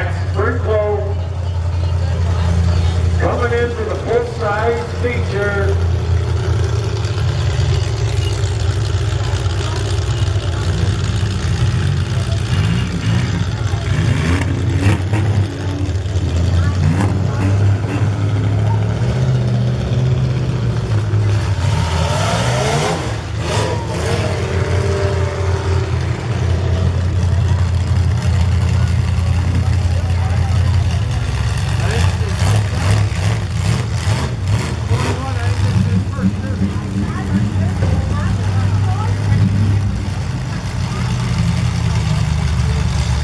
Lance Brinklow coming in for the full-size feature.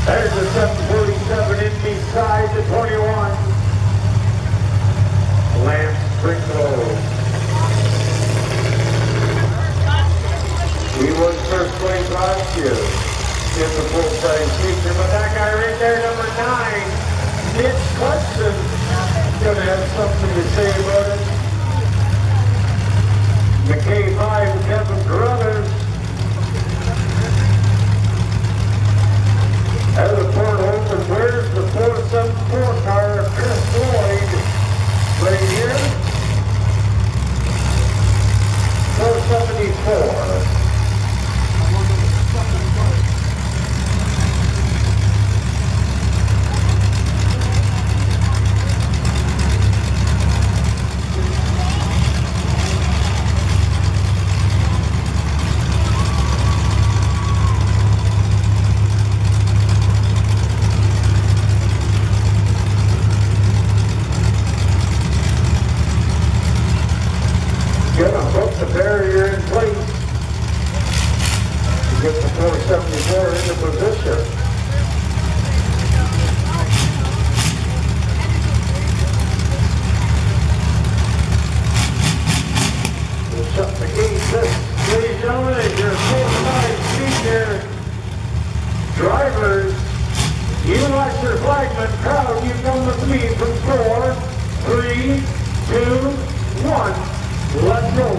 There's the 747 in beside the 21. Lance Brinklow. He was first place last year in the full-size feature, but that guy right there, number 9, Mitch Hudson, gonna have something to say about it. The K5, Kevin Brothers. Out of the port open, where's the 474 car, Chris Lloyd, right here, 474. Gonna put the barrier in place to get the 474 into position. We'll shut the gate. Ladies and gentlemen, as your full-size feature drivers, you watch your flagman crowd, you come with me from 4, 3, 2, 1. Let's go.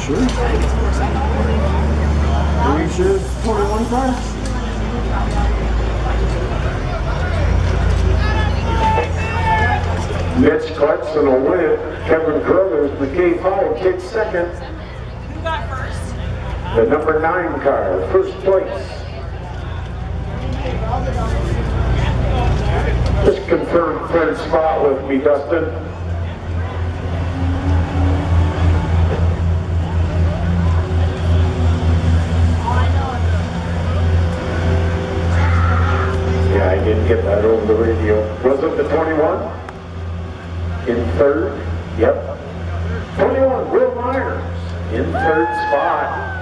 sure? Are you sure it's 21 car? Mitch Clarkson will win it. Kevin Carruthers, the K5, takes second. Who got first? The number 9 car, first place. Just confirm third spot with me, Dustin. Yeah, I didn't get that over the radio. Was it the 21? In third? Yep. 21, Will Myers in third spot.